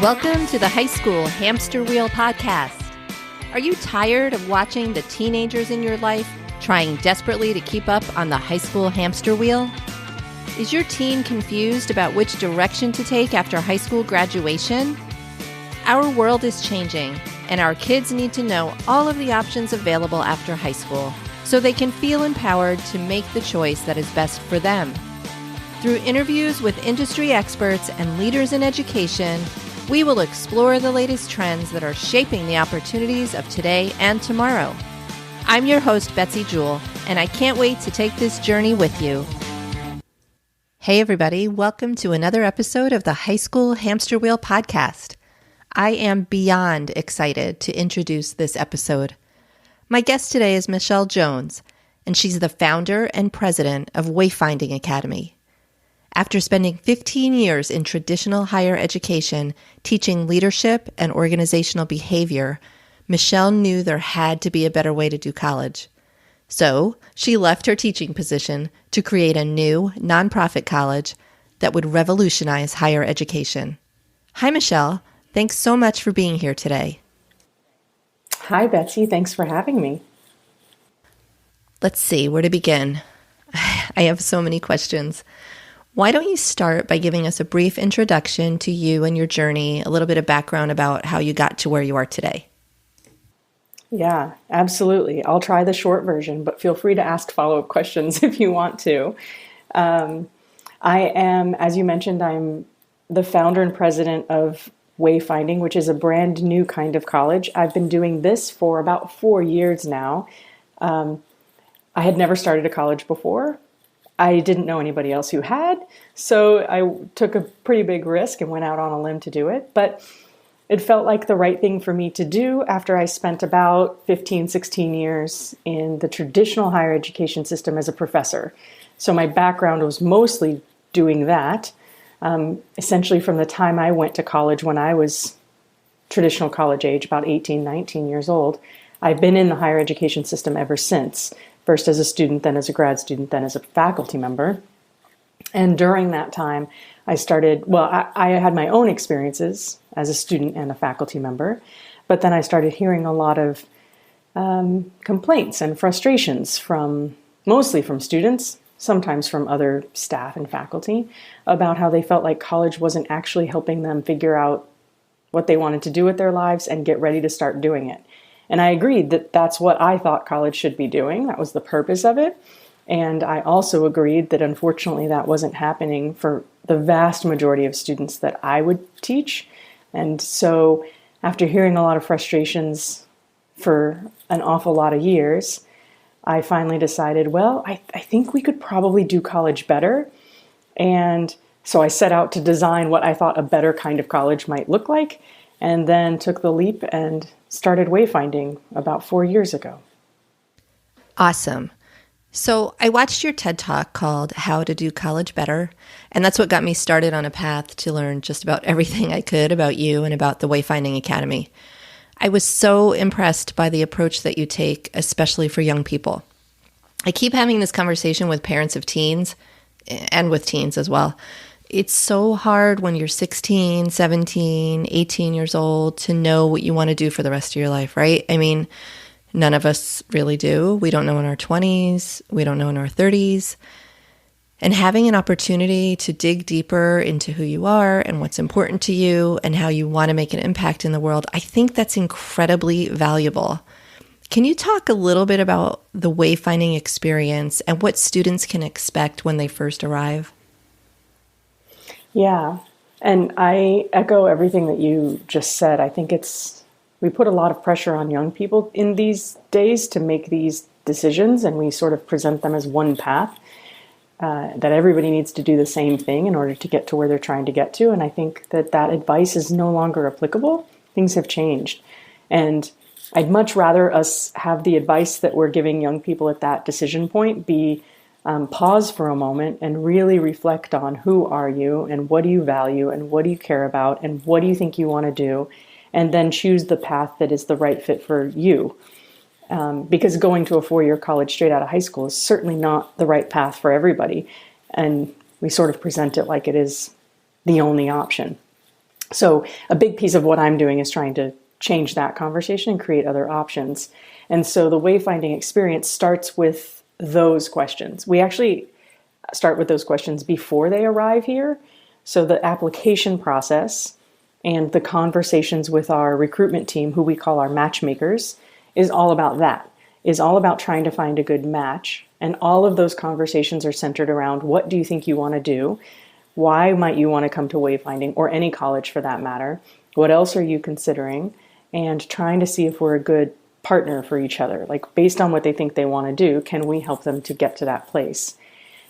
Welcome to the High School Hamster Wheel Podcast. Are you tired of watching the teenagers in your life trying desperately to keep up on the high school hamster wheel? Is your teen confused about which direction to take after high school graduation? Our world is changing, and our kids need to know all of the options available after high school so they can feel empowered to make the choice that is best for them. Through interviews with industry experts and leaders in education, we will explore the latest trends that are shaping the opportunities of today and tomorrow. I'm your host, Betsy Jewell, and I can't wait to take this journey with you. Hey everybody, welcome to another episode of the High School Hamster Wheel Podcast. I am beyond excited to introduce this episode. My guest today is Michelle Jones, and she's the founder and president of Wayfinding Academy. After spending 15 years in traditional higher education, teaching leadership and organizational behavior, Michelle knew there had to be a better way to do college. So she left her teaching position to create a new nonprofit college that would revolutionize higher education. Hi, Michelle. Thanks so much for being here today. Hi, Betsy. Thanks for having me. Let's see where to begin. I have so many questions. Why don't you start by giving us a brief introduction to you and your journey, a little bit of background about how you got to where you are today? Yeah, absolutely. I'll try the short version, but feel free to ask follow-up questions if you want to. I am, as you mentioned, I'm the founder and president of Wayfinding, which is a brand new kind of college. I've been doing this for about 4 years now. I had never started a college before. I didn't know anybody else who had, so I took a pretty big risk and went out on a limb to do it. But it felt like the right thing for me to do after I spent about 15, 16 years in the traditional higher education system as a professor. So my background was mostly doing that. Essentially from the time I went to college when I was traditional college age, about 18, 19 years old, I've been in the higher education system ever since. First as a student, then as a grad student, then as a faculty member. And during that time, I had my own experiences as a student and a faculty member, but then I started hearing a lot of complaints and frustrations mostly from students, sometimes from other staff and faculty, about how they felt like college wasn't actually helping them figure out what they wanted to do with their lives and get ready to start doing it. And I agreed that that's what I thought college should be doing. That was the purpose of it. And I also agreed that unfortunately that wasn't happening for the vast majority of students that I would teach. And so after hearing a lot of frustrations for an awful lot of years, I finally decided, well, I think we could probably do college better. And so I set out to design what I thought a better kind of college might look like, and then took the leap and started Wayfinding about 4 years ago. Awesome. So I watched your TED Talk called How to Do College Better, and that's what got me started on a path to learn just about everything I could about you and about the Wayfinding Academy. I was so impressed by the approach that you take, especially for young people. I keep having this conversation with parents of teens, and with teens as well. It's so hard when you're 16, 17, 18 years old to know what you want to do for the rest of your life, right? I mean, none of us really do. We don't know in our 20s. We don't know in our 30s. And having an opportunity to dig deeper into who you are and what's important to you and how you want to make an impact in the world, I think that's incredibly valuable. Can you talk a little bit about the wayfinding experience and what students can expect when they first arrive? Yeah, and I echo everything that you just said. I think we put a lot of pressure on young people in these days to make these decisions, and we sort of present them as one path, that everybody needs to do the same thing in order to get to where they're trying to get to. And I think that advice is no longer applicable. Things have changed. And I'd much rather us have the advice that we're giving young people at that decision point be pause for a moment and really reflect on who are you and what do you value and what do you care about and what do you think you want to do, and then choose the path that is the right fit for you. Because going to a 4-year college straight out of high school is certainly not the right path for everybody. And we sort of present it like it is the only option. So a big piece of what I'm doing is trying to change that conversation and create other options. And so the wayfinding experience starts with those questions. We actually start with those questions before they arrive here. So the application process and the conversations with our recruitment team, who we call our matchmakers, is all about that, is all about trying to find a good match. And all of those conversations are centered around, what do you think you want to do? Why might you want to come to Wayfinding, or any college for that matter? What else are you considering? And trying to see if we're a good partner for each other. Like, based on what they think they want to do, can we help them to get to that place?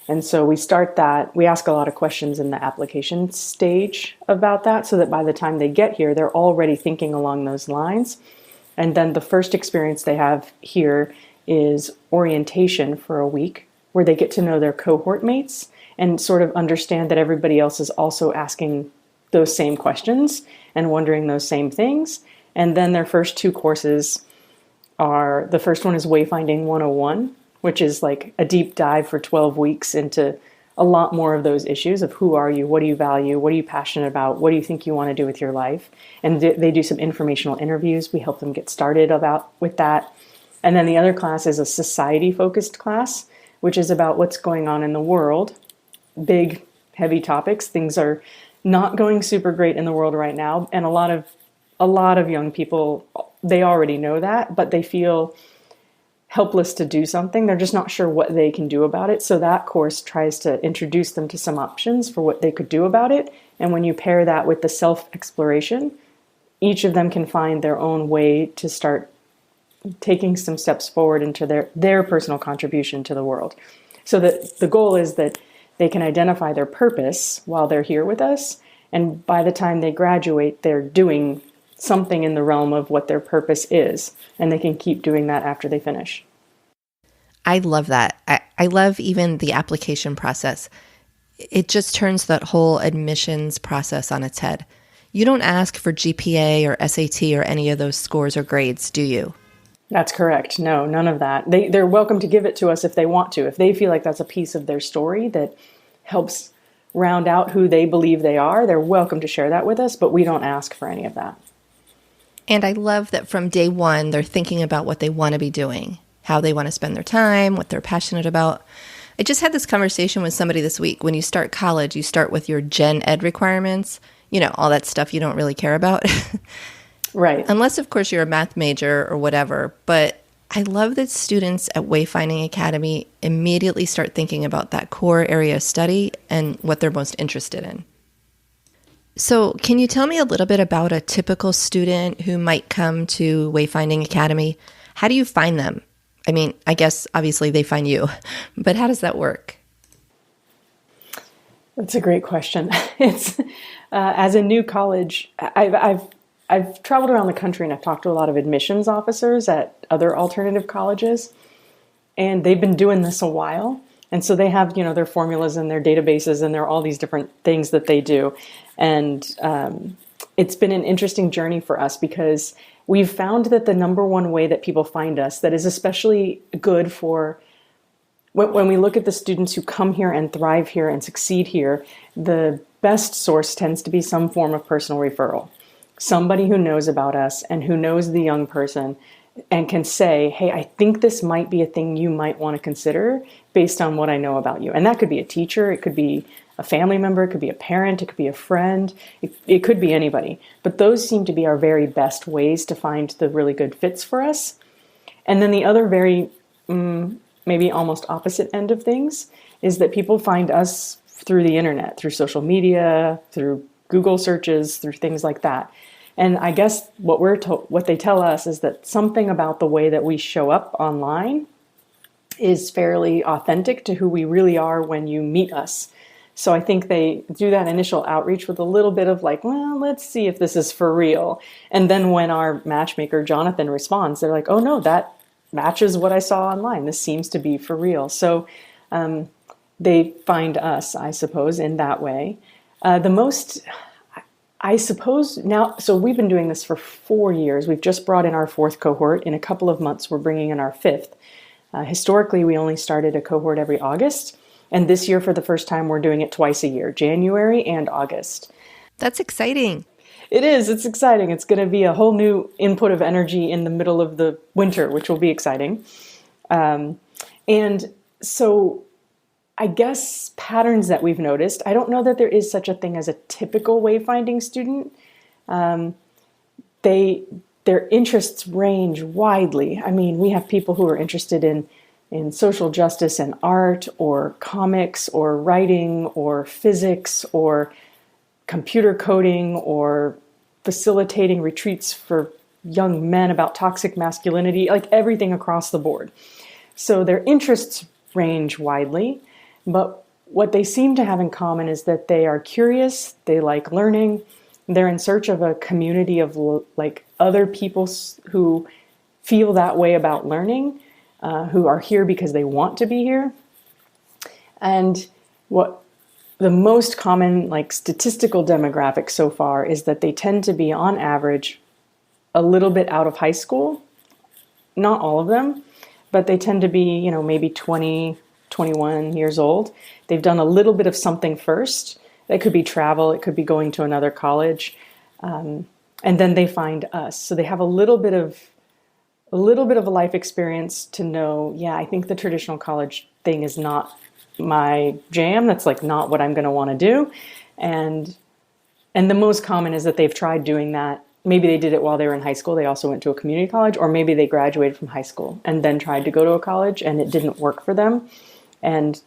And so we start that. We ask a lot of questions in the application stage about that, so that by the time they get here, they're already thinking along those lines. And then the first experience they have here is orientation for a week, where they get to know their cohort mates and sort of understand that everybody else is also asking those same questions and wondering those same things. And then their first two courses are, the first one is Wayfinding 101, which is like a deep dive for 12 weeks into a lot more of those issues of who are you, what do you value, what are you passionate about, what do you think you want to do with your life. And they do some informational interviews. We help them get started with that. And then the other class is a society-focused class, which is about what's going on in the world. Big, heavy topics. Things are not going super great in the world right now. And a lot of young people, they already know that, but they feel helpless to do something. They're just not sure what they can do about it. So that course tries to introduce them to some options for what they could do about it. And when you pair that with the self-exploration, each of them can find their own way to start taking some steps forward into their personal contribution to the world. So that the goal is that they can identify their purpose while they're here with us. And by the time they graduate, they're doing something in the realm of what their purpose is. And they can keep doing that after they finish. I love that. I love even the application process. It just turns that whole admissions process on its head. You don't ask for GPA or SAT or any of those scores or grades, do you? That's correct. No, none of that. They're welcome to give it to us if they want to. If they feel like that's a piece of their story that helps round out who they believe they are, they're welcome to share that with us, but we don't ask for any of that. And I love that from day one, they're thinking about what they want to be doing, how they want to spend their time, what they're passionate about. I just had this conversation with somebody this week. When you start college, you start with your gen ed requirements, all that stuff you don't really care about. Right. Unless, of course, you're a math major or whatever. But I love that students at Wayfinding Academy immediately start thinking about that core area of study and what they're most interested in. So can you tell me a little bit about a typical student who might come to Wayfinding Academy? How do you find them? I mean, I guess obviously they find you, but how does that work? That's a great question. It's as a new college, I've traveled around the country and I've talked to a lot of admissions officers at other alternative colleges, and they've been doing this a while. And so they have, their formulas and their databases and there are all these different things that they do. And it's been an interesting journey for us because we've found that the number one way that people find us that is especially good for when we look at the students who come here and thrive here and succeed here, the best source tends to be some form of personal referral. Somebody who knows about us and who knows the young person and can say, hey, I think this might be a thing you might want to consider based on what I know about you. And that could be a teacher, it could be a family member, it could be a parent, it could be a friend, it could be anybody. But those seem to be our very best ways to find the really good fits for us. And then the other very, maybe almost opposite end of things is that people find us through the internet, through social media, through Google searches, through things like that. And I guess what they tell us is that something about the way that we show up online is fairly authentic to who we really are when you meet us. So I think they do that initial outreach with a little bit of like, well, let's see if this is for real. And then when our matchmaker, Jonathan, responds, they're like, oh no, that matches what I saw online. This seems to be for real. So they find us, I suppose, in that way. I suppose now, so we've been doing this for 4 years. We've just brought in our 4th cohort. In a couple of months, we're bringing in our 5th. Historically, we only started a cohort every August. And this year, for the first time, we're doing it twice a year, January and August. That's exciting. It is. It's exciting. It's going to be a whole new input of energy in the middle of the winter, which will be exciting. And so I guess patterns that we've noticed, I don't know that there is such a thing as a typical wayfinding student. Their interests range widely. I mean, we have people who are interested in social justice and art, or comics, or writing, or physics, or computer coding, or facilitating retreats for young men about toxic masculinity, like everything across the board. So their interests range widely, but what they seem to have in common is that they are curious, they like learning, they're in search of a community of like other people who feel that way about learning, who are here because they want to be here. And what the most common like statistical demographic so far is that they tend to be on average a little bit out of high school. Not all of them, but they tend to be, maybe 20, 21 years old. They've done a little bit of something first. It could be travel, it could be going to another college. And then they find us. So they have a little bit of a life experience to know, yeah, I think the traditional college thing is not my jam. That's like not what I'm going to want to do. And the most common is that they've tried doing that. Maybe they did it while they were in high school. They also went to a community college, or maybe they graduated from high school and then tried to go to a college and it didn't work for them. And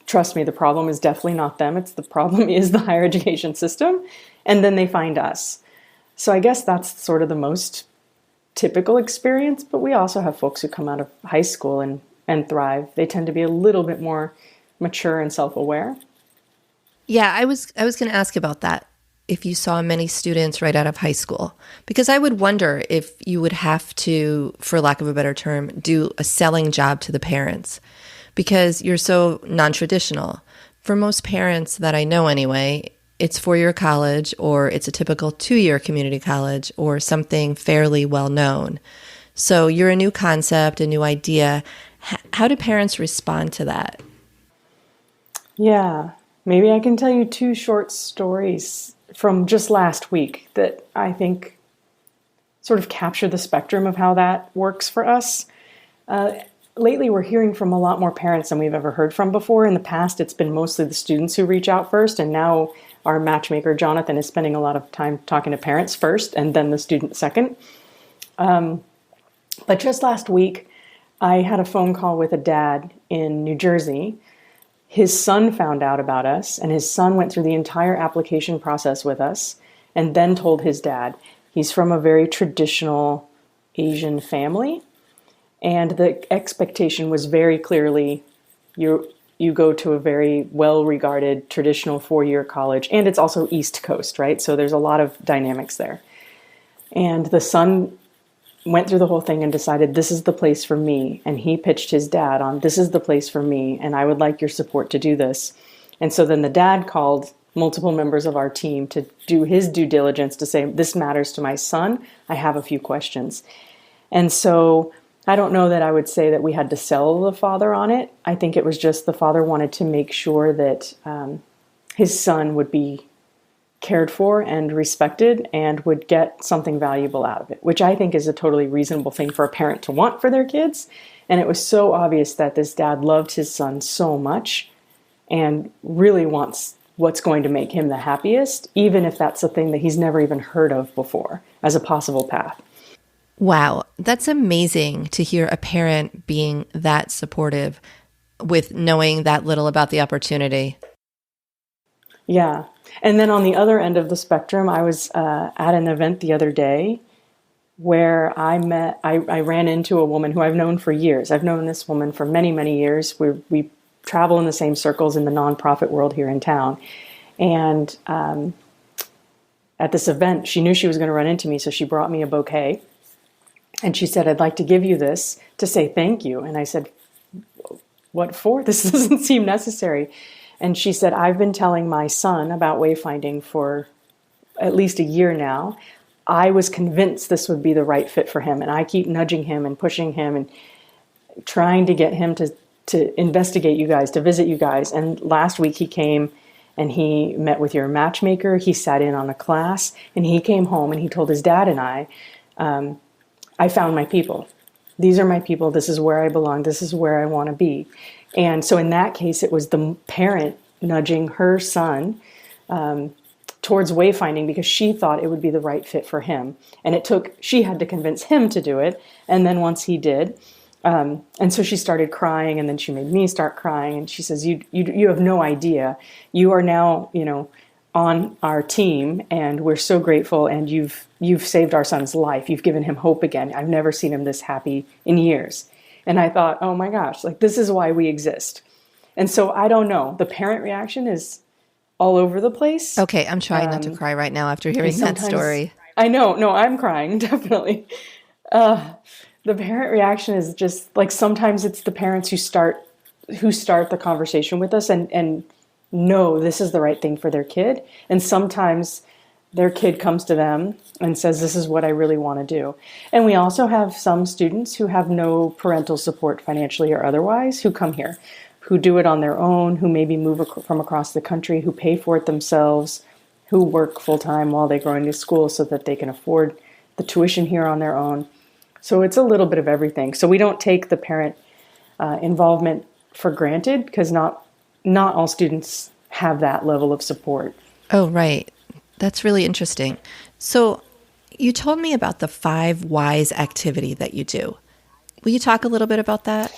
trust me, the problem is definitely not them. The problem is the higher education system. And then they find us. So I guess that's sort of the most typical experience, but we also have folks who come out of high school and thrive. They tend to be a little bit more mature and self-aware. Yeah, I was going to ask about that. If you saw many students right out of high school, because I would wonder if you would have to, for lack of a better term, do a selling job to the parents, because you're so non-traditional. For most parents that I know anyway, it's 4-year college, or it's a typical 2-year community college, or something fairly well known. So you're a new concept, a new idea. How do parents respond to that? Yeah, maybe I can tell you 2 short stories from just last week that I think sort of capture the spectrum of how that works for us. Lately, we're hearing from a lot more parents than we've ever heard from before. In the past, it's been mostly the students who reach out first, and now our matchmaker, Jonathan, is spending a lot of time talking to parents first and then the students second. But just last week, I had a phone call with a dad in New Jersey. His son found out about us, and his son went through the entire application process with us and then told his dad. He's from a very traditional Asian family, and the expectation was very clearly you go to a very well-regarded traditional 4-year college, and it's also East Coast, right? So there's a lot of dynamics there. And the son went through the whole thing and decided, this is the place for me. And he pitched his dad on, this is the place for me, and I would like your support to do this. And so then the dad called multiple members of our team to do his due diligence to say, this matters to my son. I have a few questions. And so I don't know that I would say that we had to sell the father on it. I think it was just the father wanted to make sure that his son would be cared for and respected and would get something valuable out of it, which I think is a totally reasonable thing for a parent to want for their kids. And it was so obvious that this dad loved his son so much and really wants what's going to make him the happiest, even if that's a thing that he's never even heard of before as a possible path. Wow, that's amazing to hear a parent being that supportive with knowing that little about the opportunity. Yeah. And then on the other end of the spectrum, I was at an event the other day where I ran into a woman who I've known for years. I've known this woman for many, many years. We travel in the same circles in the nonprofit world here in town. And at this event, she knew she was going to run into me, so she brought me a bouquet. And she said, I'd like to give you this to say thank you. And I said, what for? This doesn't seem necessary. And she said, I've been telling my son about wayfinding for at least a year now. I was convinced this would be the right fit for him. And I keep nudging him and pushing him and trying to get him to investigate you guys, to visit you guys. And last week he came and he met with your matchmaker. He sat in on a class, and he came home and he told his dad and I found my people. These are my people. This is where I belong. This is where I want to be. And so in that case, it was the parent nudging her son towards wayfinding because she thought it would be the right fit for him. And she had to convince him to do it. And then once he did, and so she started crying, and then she made me start crying. And she says, you have no idea. You are now, on our team, and we're so grateful. And you've saved our son's life. You've given him hope again. I've never seen him this happy in years. And I thought, oh my gosh, like this is why we exist. And so I don't know. The parent reaction is all over the place. Okay, I'm trying not to cry right now after hearing that story. I know. No, I'm crying, definitely. The parent reaction is just like sometimes it's the parents who start the conversation with us and know this is the right thing for their kid. And sometimes their kid comes to them and says, this is what I really want to do. And we also have some students who have no parental support financially or otherwise who come here, who do it on their own, who maybe move from across the country, who pay for it themselves, who work full-time while they go into school so that they can afford the tuition here on their own. So it's a little bit of everything. So we don't take the parent involvement for granted because not all students have that level of support. Oh, right. That's really interesting. So you told me about the 5 whys activity that you do. Will you talk a little bit about that?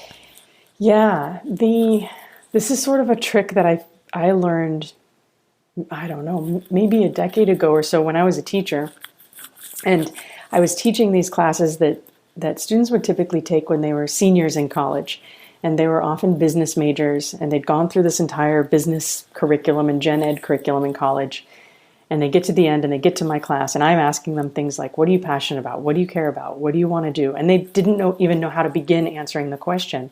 Yeah. This is sort of a trick that I learned, I don't know, maybe a decade ago or so when I was a teacher. And I was teaching these classes that students would typically take when they were seniors in college. And they were often business majors, and they'd gone through this entire business curriculum and gen ed curriculum in college. And they get to the end and they get to my class, and I'm asking them things like, what are you passionate about? What do you care about? What do you want to do? And they didn't even know how to begin answering the question.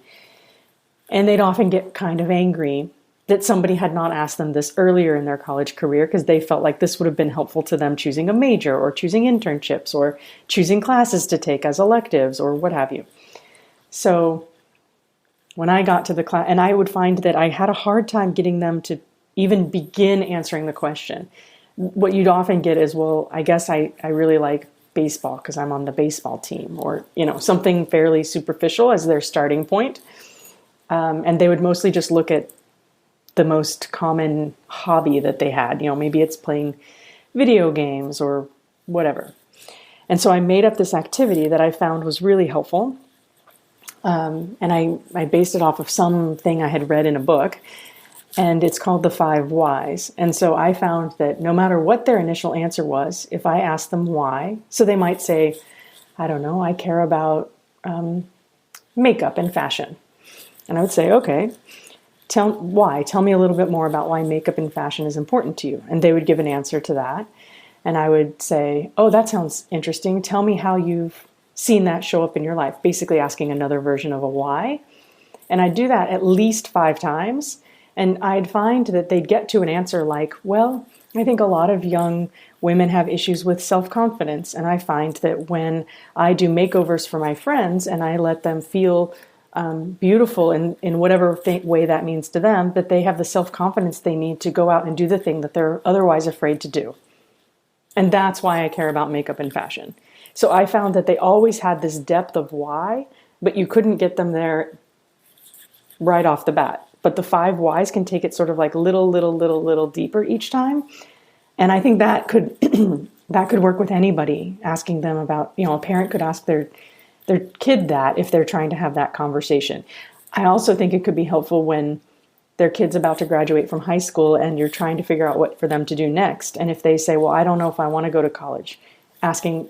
And they'd often get kind of angry that somebody had not asked them this earlier in their college career because they felt like this would have been helpful to them choosing a major or choosing internships or choosing classes to take as electives or what have you. So when I got to the class, and I would find that I had a hard time getting them to even begin answering the question. What you'd often get is, well, I guess I really like baseball because I'm on the baseball team, or something fairly superficial as their starting point. And they would mostly just look at the most common hobby that they had. Maybe it's playing video games or whatever. And so I made up this activity that I found was really helpful. And I based it off of something I had read in a book, and it's called the 5 whys. And so I found that no matter what their initial answer was, if I asked them why, so they might say, I don't know, I care about makeup and fashion. And I would say, okay, tell me a little bit more about why makeup and fashion is important to you. And they would give an answer to that. And I would say, oh, that sounds interesting. Tell me how you've seen that show up in your life, basically asking another version of a why. And I'd do that at least 5 times. And I'd find that they'd get to an answer like, well, I think a lot of young women have issues with self-confidence. And I find that when I do makeovers for my friends and I let them feel beautiful in whatever way that means to them, that they have the self-confidence they need to go out and do the thing that they're otherwise afraid to do. And that's why I care about makeup and fashion. So I found that they always had this depth of why, but you couldn't get them there right off the bat. But the 5 whys can take it sort of like little deeper each time. And I think that could that could work with anybody, asking them about, a parent could ask their kid that if they're trying to have that conversation. I also think it could be helpful when their kid's about to graduate from high school and you're trying to figure out what for them to do next. And if they say, well, I don't know if I want to go to college, asking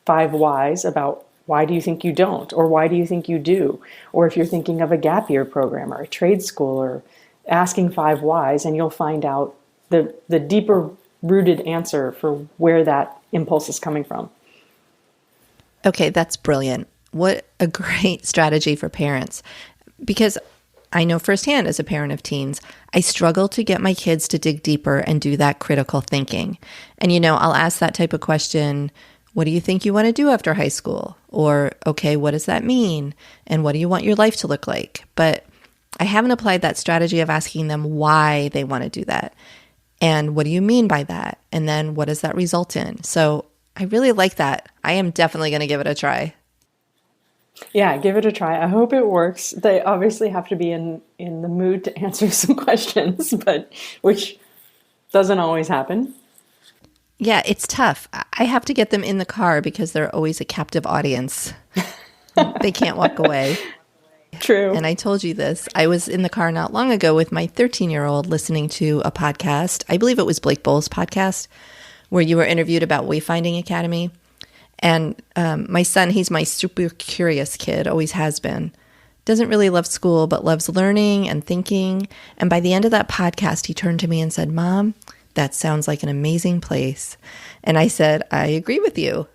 5 whys about why do you think you don't, or why do you think you do? Or if you're thinking of a gap year program or a trade school, or asking 5 whys, and you'll find out the deeper rooted answer for where that impulse is coming from. Okay, that's brilliant. What a great strategy for parents. Because I know firsthand as a parent of teens, I struggle to get my kids to dig deeper and do that critical thinking. And, I'll ask that type of question, what do you think you want to do after high school? Or, okay, what does that mean? And what do you want your life to look like? But I haven't applied that strategy of asking them why they want to do that. And what do you mean by that? And then what does that result in? So I really like that. I am definitely going to give it a try. Yeah, give it a try. I hope it works. They obviously have to be in the mood to answer some questions, but which doesn't always happen. Yeah, it's tough. I have to get them in the car because they're always a captive audience. They can't walk away. True. And I told you this. I was in the car not long ago with my 13-year-old listening to a podcast. I believe it was Blake Bowles' podcast, where you were interviewed about Wayfinding Academy. And my son, he's my super curious kid, always has been. Doesn't really love school, but loves learning and thinking. And by the end of that podcast, he turned to me and said, "Mom, that sounds like an amazing place." And I said, "I agree with you."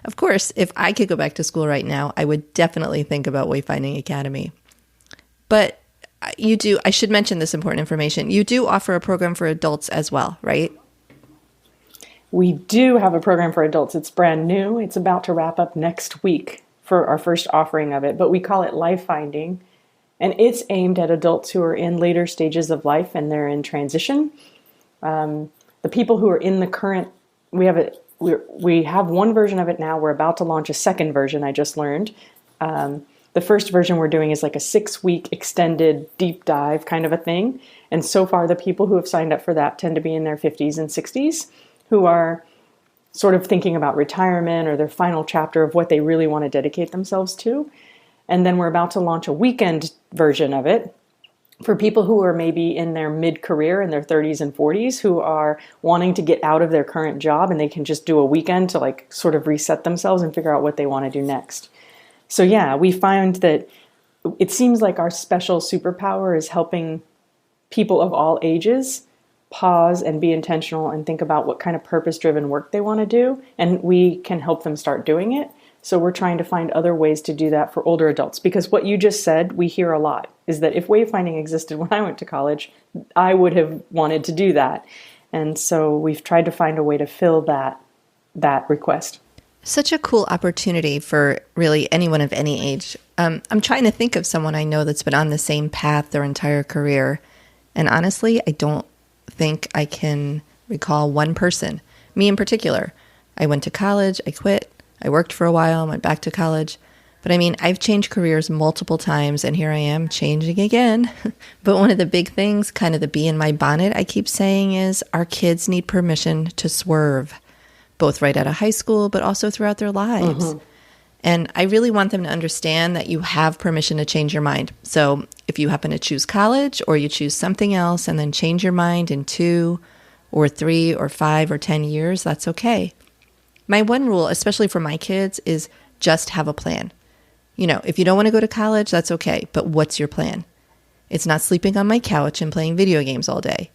Of course, if I could go back to school right now, I would definitely think about Wayfinding Academy. But you do, I should mention this important information. You do offer a program for adults as well, right? We do have a program for adults. It's brand new. It's about to wrap up next week for our first offering of it, but we call it Lifefinding. And it's aimed at adults who are in later stages of life and they're in transition. The people who are in the current, we have one version of it now. We're about to launch a second version, I just learned. The first version we're doing is like a 6-week extended deep dive kind of a thing. And so far, the people who have signed up for that tend to be in their 50s and 60s, who are sort of thinking about retirement or their final chapter of what they really want to dedicate themselves to. And then we're about to launch a weekend version of it for people who are maybe in their mid-career, in their 30s and 40s, who are wanting to get out of their current job and they can just do a weekend to like sort of reset themselves and figure out what they want to do next. So yeah, we find that it seems like our special superpower is helping people of all ages pause and be intentional and think about what kind of purpose-driven work they want to do, and we can help them start doing it. So we're trying to find other ways to do that for older adults, because what you just said, we hear a lot, is that if wayfinding existed when I went to college, I would have wanted to do that. And so we've tried to find a way to fill that request. Such a cool opportunity for really anyone of any age. I'm trying to think of someone I know that's been on the same path their entire career. And honestly, I don't think I can recall one person. Me in particular. I went to college, I quit, I worked for a while, went back to college. But I mean, I've changed careers multiple times and here I am changing again. But one of the big things, kind of the bee in my bonnet I keep saying is our kids need permission to swerve, both right out of high school, but also throughout their lives. Mm-hmm. And I really want them to understand that you have permission to change your mind. So if you happen to choose college or you choose something else and then change your mind in 2 or 3 or 5 or 10 years, that's okay. My one rule, especially for my kids, is just have a plan. You know, if you don't want to go to college, that's okay. But what's your plan? It's not sleeping on my couch and playing video games all day.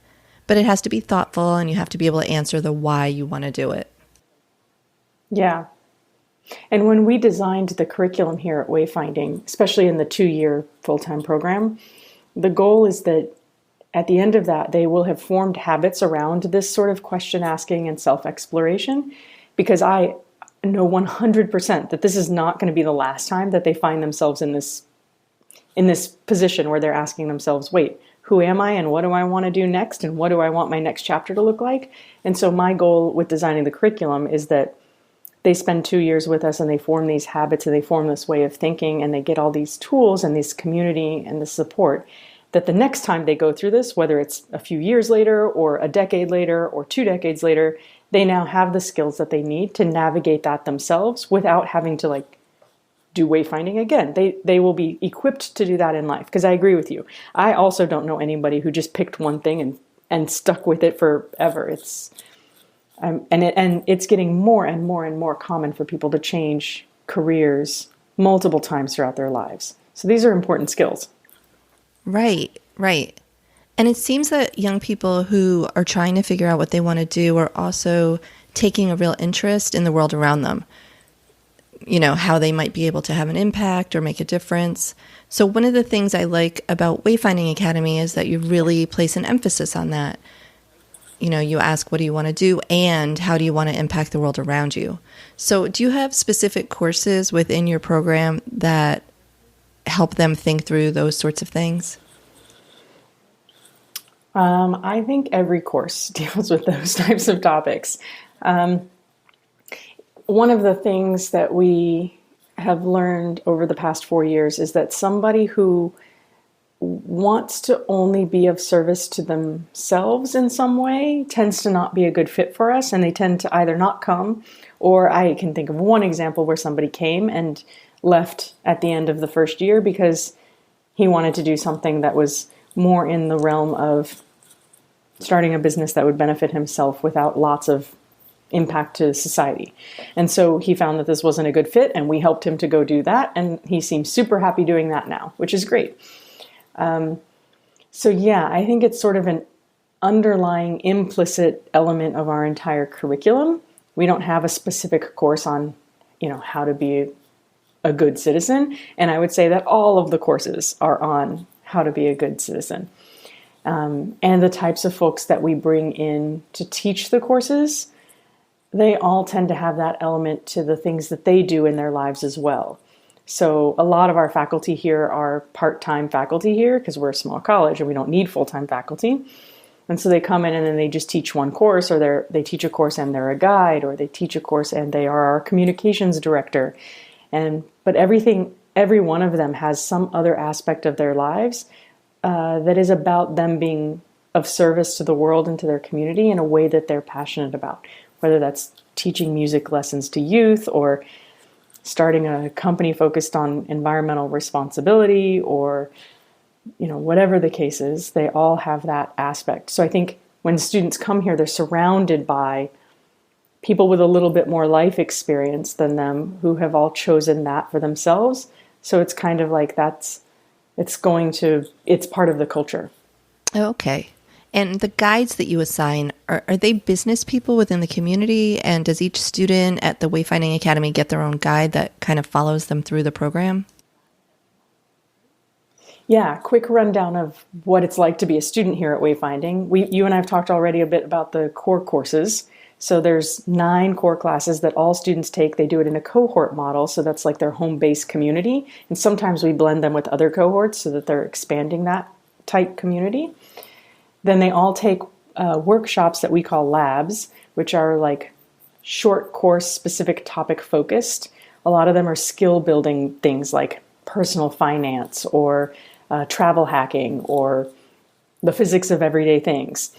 But it has to be thoughtful and you have to be able to answer the why you want to do it. Yeah. And when we designed the curriculum here at Wayfinding, especially in the 2-year full-time program, the goal is that at the end of that, they will have formed habits around this sort of question asking and self-exploration, because I know 100% that this is not going to be the last time that they find themselves in this position where they're asking themselves, wait, who am I and what do I want to do next and what do I want my next chapter to look like? And so my goal with designing the curriculum is that they spend 2 years with us and they form these habits and they form this way of thinking and they get all these tools and this community and the support, that the next time they go through this, whether it's a few years later or a decade later or 2 decades later, they now have the skills that they need to navigate that themselves without having to like do wayfinding again. They will be equipped to do that in life. Because I agree with you. I also don't know anybody who just picked one thing and stuck with it forever. And it's getting more and more and more common for people to change careers multiple times throughout their lives. So these are important skills. Right, right. And it seems that young people who are trying to figure out what they want to do are also taking a real interest in the world around them. You know, how they might be able to have an impact or make a difference. So one of the things I like about Wayfinding Academy is that you really place an emphasis on that. You know, you ask, what do you want to do and how do you want to impact the world around you? So do you have specific courses within your program that help them think through those sorts of things? I think every course deals with those types of topics. One of the things that we have learned over the past 4 years is that somebody who wants to only be of service to themselves in some way tends to not be a good fit for us, and they tend to either not come, or I can think of one example where somebody came and left at the end of the first year because he wanted to do something that was more in the realm of starting a business that would benefit himself without lots of impact to society. And so he found that this wasn't a good fit, and we helped him to go do that, and he seems super happy doing that now, which is great. So yeah, I think it's sort of an underlying implicit element of our entire curriculum. We don't have a specific course on, how to be a good citizen, and I would say that all of the courses are on how to be a good citizen. And the types of folks that we bring in to teach the courses, they all tend to have that element to the things that they do in their lives as well. So a lot of our faculty here are part-time faculty here because we're a small college and we don't need full-time faculty. And so they come in and then they just teach one course, or they teach a course and they're a guide, or they teach a course and they are our communications director. But every one of them has some other aspect of their lives that is about them being of service to the world and to their community in a way that they're passionate about, whether that's teaching music lessons to youth, or starting a company focused on environmental responsibility, or whatever the case is, they all have that aspect. So I think when students come here, they're surrounded by people with a little bit more life experience than them who have all chosen that for themselves. So it's kind of like it's part of the culture. Okay. And the guides that you assign, are they business people within the community? And does each student at the Wayfinding Academy get their own guide that kind of follows them through the program? Yeah, quick rundown of what it's like to be a student here at Wayfinding. You and I have talked already a bit about the core courses. So there's 9 core classes that all students take. They do it in a cohort model, so that's like their home-based community. And sometimes we blend them with other cohorts so that they're expanding that tight community. Then they all take workshops that we call labs, which are like short course, specific topic focused. A lot of them are skill building things like personal finance, or travel hacking, or the physics of everyday things.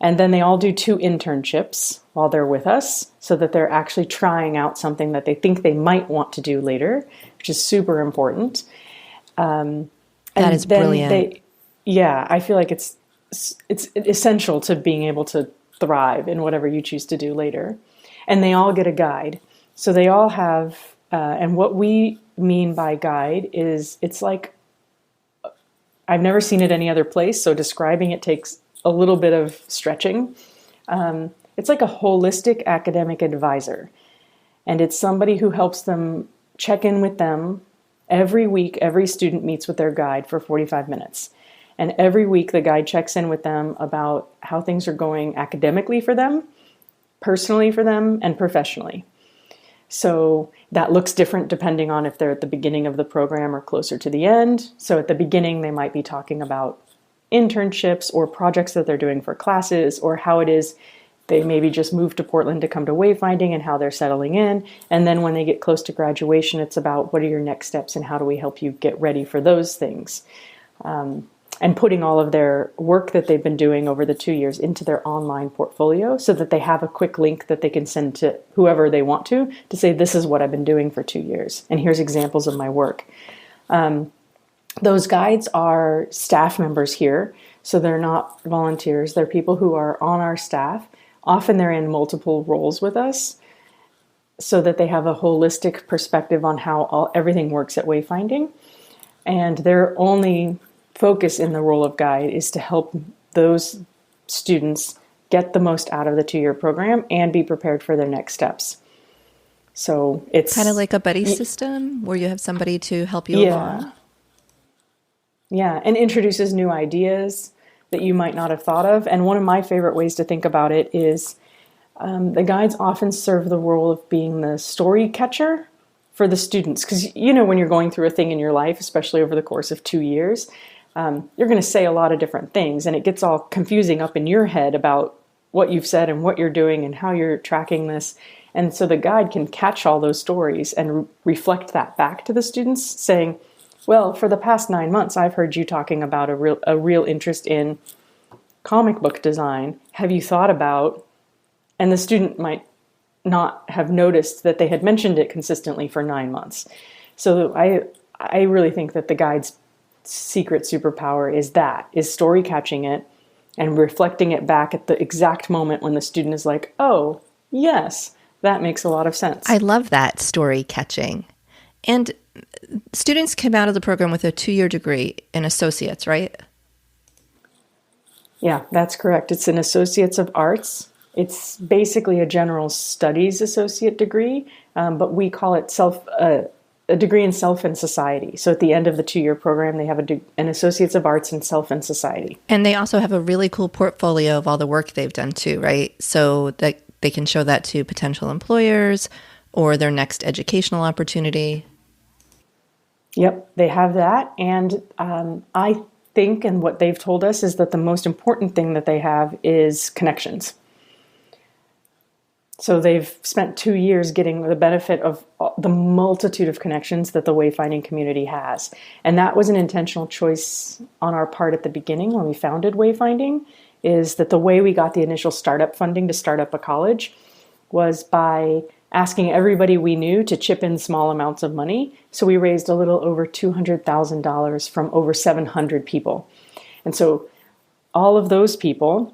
And then they all do 2 internships while they're with us, so that they're actually trying out something that they think they might want to do later, which is super important. That is brilliant. I feel like it's essential to being able to thrive in whatever you choose to do later. And they all get a guide. So they all have, and what we mean by guide is, it's like, I've never seen it any other place, so describing it takes a little bit of stretching. It's like a holistic academic advisor. And it's somebody who helps them check in with them. Every week, every student meets with their guide for 45 minutes. And every week, the guide checks in with them about how things are going academically for them, personally for them, and professionally. So that looks different depending on if they're at the beginning of the program or closer to the end. So at the beginning, they might be talking about internships or projects that they're doing for classes, or how it is they maybe just moved to Portland to come to Wayfinding and how they're settling in. And then when they get close to graduation, it's about what are your next steps and how do we help you get ready for those things. And putting all of their work that they've been doing over the 2 years into their online portfolio, so that they have a quick link that they can send to whoever they want to say, this is what I've been doing for 2 years, and here's examples of my work. Those guides are staff members here, so they're not volunteers. They're people who are on our staff. Often they're in multiple roles with us, so that they have a holistic perspective on how everything works at Wayfinding. And their only focus in the role of guide is to help those students get the most out of the 2-year program and be prepared for their next steps. So it's kind of like a buddy system where you have somebody to help you along. Yeah, and introduces new ideas that you might not have thought of. And one of my favorite ways to think about it is the guides often serve the role of being the story catcher for the students. Because, when you're going through a thing in your life, especially over the course of 2 years, you're going to say a lot of different things, and it gets all confusing up in your head about what you've said and what you're doing and how you're tracking this. And so the guide can catch all those stories and reflect that back to the students, saying, well, for the past 9 months, I've heard you talking about a real interest in comic book design. Have you thought about, and the student might not have noticed that they had mentioned it consistently for 9 months. So I really think that the guide's secret superpower is story catching it and reflecting it back at the exact moment when the student is like, oh, yes, that makes a lot of sense. I love that, story catching. And students come out of the program with a 2-year degree in associates, right? Yeah, that's correct. It's an Associates of Arts. It's basically a general studies associate degree, but we call it a degree in self and society. So at the end of the 2-year program, they have an Associates of Arts in self and society. And they also have a really cool portfolio of all the work they've done too, right? So that they can show that to potential employers or their next educational opportunity. Yep, they have that. And I think, and what they've told us, is that the most important thing that they have is connections. So they've spent 2 years getting the benefit of the multitude of connections that the Wayfinding community has. And that was an intentional choice on our part at the beginning when we founded Wayfinding, is that the way we got the initial startup funding to start up a college was by asking everybody we knew to chip in small amounts of money. So we raised a little over $200,000 from over 700 people. And so all of those people,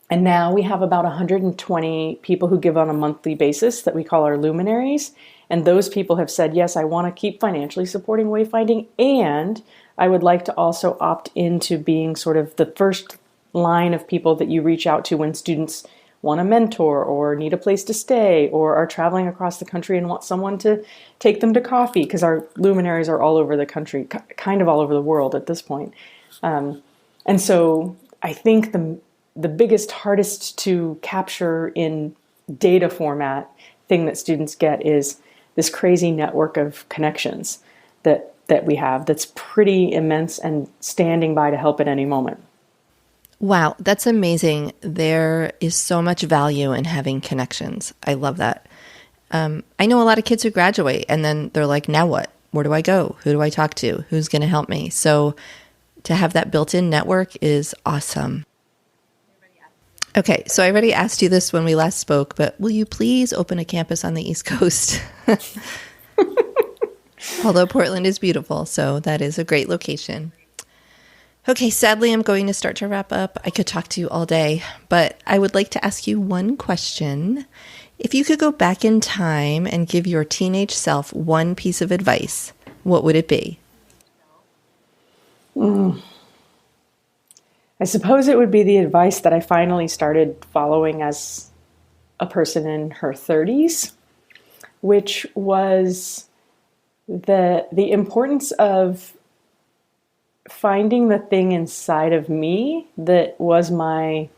and now we have about 120 people who give on a monthly basis that we call our luminaries. And those people have said, yes, I want to keep financially supporting Wayfinding, and I would like to also opt into being sort of the first line of people that you reach out to when students want a mentor or need a place to stay or are traveling across the country and want someone to take them to coffee, because our luminaries are all over the country, kind of all over the world at this point. And so I think the biggest, hardest to capture in data format thing that students get is this crazy network of connections that we have that's pretty immense and standing by to help at any moment. Wow, that's amazing. There is so much value in having connections. I love that. I know a lot of kids who graduate and then they're like, now what? Where do I go? Who do I talk to? Who's going to help me? So to have that built-in network is awesome. Okay, so I already asked you this when we last spoke, but will you please open a campus on the East Coast? Although Portland is beautiful, so that is a great location. Okay, sadly, I'm going to start to wrap up. I could talk to you all day, but I would like to ask you one question. If you could go back in time and give your teenage self one piece of advice, what would it be? I suppose it would be the advice that I finally started following as a person in her 30s, which was the importance of finding the thing inside of me that was my,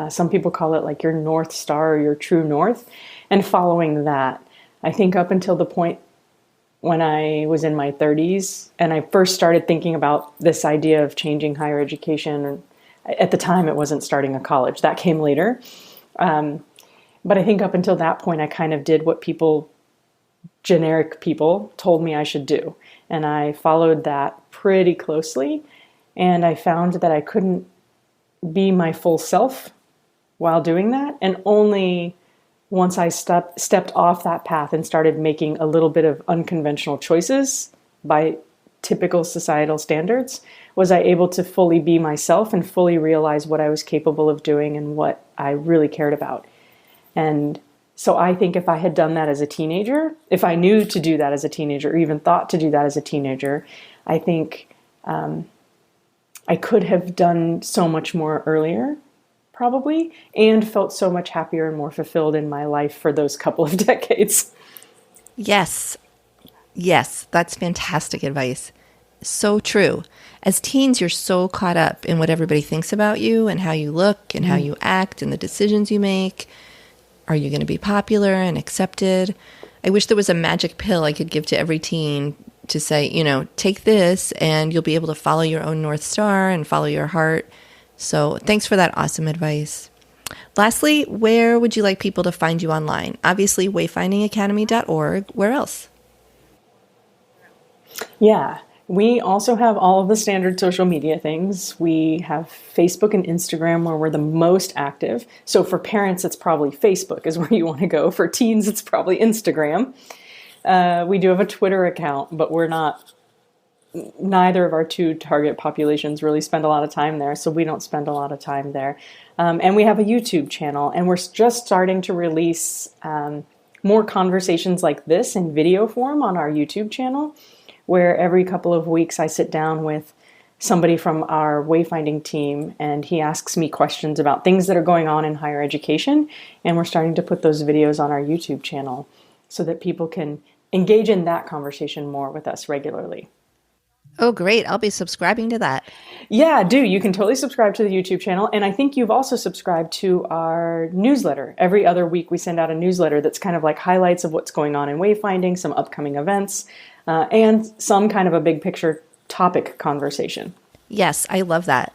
some people call it like your North Star or your true north, and following that. I think up until the point when I was in my 30s and I first started thinking about this idea of changing higher education, at the time it wasn't starting a college, that came later. But I think up until that point I kind of did what generic people told me I should do. And I followed that pretty closely. And I found that I couldn't be my full self while doing that. And only once I stepped off that path and started making a little bit of unconventional choices by typical societal standards, was I able to fully be myself and fully realize what I was capable of doing and what I really cared about. And so I think if I had done that as a teenager, if I knew to do that as a teenager, or even thought to do that as a teenager, I think I could have done so much more earlier, probably, and felt so much happier and more fulfilled in my life for those couple of decades. Yes. Yes, that's fantastic advice. So true. As teens, you're so caught up in what everybody thinks about you and how you look and how you act and the decisions you make. Are you going to be popular and accepted? I wish there was a magic pill I could give to every teen to say, take this and you'll be able to follow your own North Star and follow your heart. So thanks for that awesome advice. Lastly, where would you like people to find you online? Obviously, wayfindingacademy.org. Where else? Yeah, we also have all of the standard social media things. We have Facebook and Instagram where we're the most active. So for parents, it's probably Facebook is where you want to go. For teens, it's probably Instagram. We do have a Twitter account, but neither of our two target populations really spend a lot of time there, so we don't spend a lot of time there. And we have a YouTube channel, and we're just starting to release more conversations like this in video form on our YouTube channel, where every couple of weeks I sit down with somebody from our Wayfinding team, and he asks me questions about things that are going on in higher education, and we're starting to put those videos on our YouTube channel so that people can engage in that conversation more with us regularly. Oh, great. I'll be subscribing to that. Yeah, do. You can totally subscribe to the YouTube channel. And I think you've also subscribed to our newsletter. Every other week we send out a newsletter that's kind of like highlights of what's going on in wayfinding, some upcoming events, and some kind of a big picture topic conversation. Yes, I love that.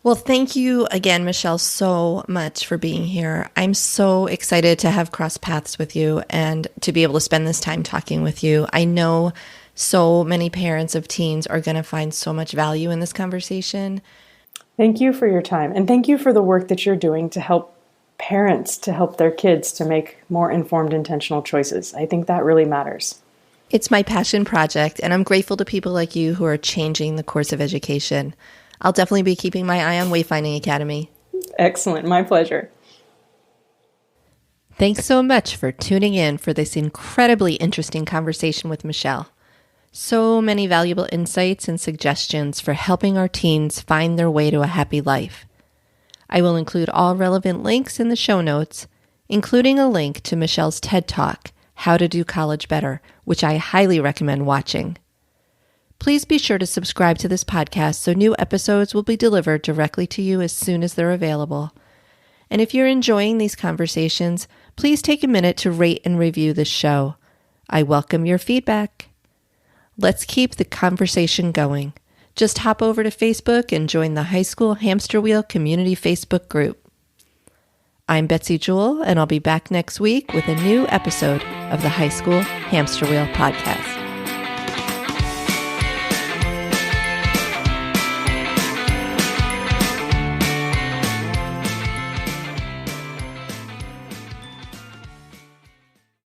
Well, thank you again, Michelle, so much for being here. I'm so excited to have crossed paths with you and to be able to spend this time talking with you. I know so many parents of teens are going to find so much value in this conversation. Thank you for your time. And thank you for the work that you're doing to help parents to help their kids to make more informed, intentional choices. I think that really matters. It's my passion project, and I'm grateful to people like you who are changing the course of education. I'll definitely be keeping my eye on Wayfinding Academy. Excellent. My pleasure. Thanks so much for tuning in for this incredibly interesting conversation with Michelle. So many valuable insights and suggestions for helping our teens find their way to a happy life. I will include all relevant links in the show notes, including a link to Michelle's TED Talk, How to Do College Better, which I highly recommend watching. Please be sure to subscribe to this podcast so new episodes will be delivered directly to you as soon as they're available. And if you're enjoying these conversations, please take a minute to rate and review this show. I welcome your feedback. Let's keep the conversation going. Just hop over to Facebook and join the High School Hamster Wheel Community Facebook group. I'm Betsy Jewell, and I'll be back next week with a new episode of the High School Hamster Wheel Podcast.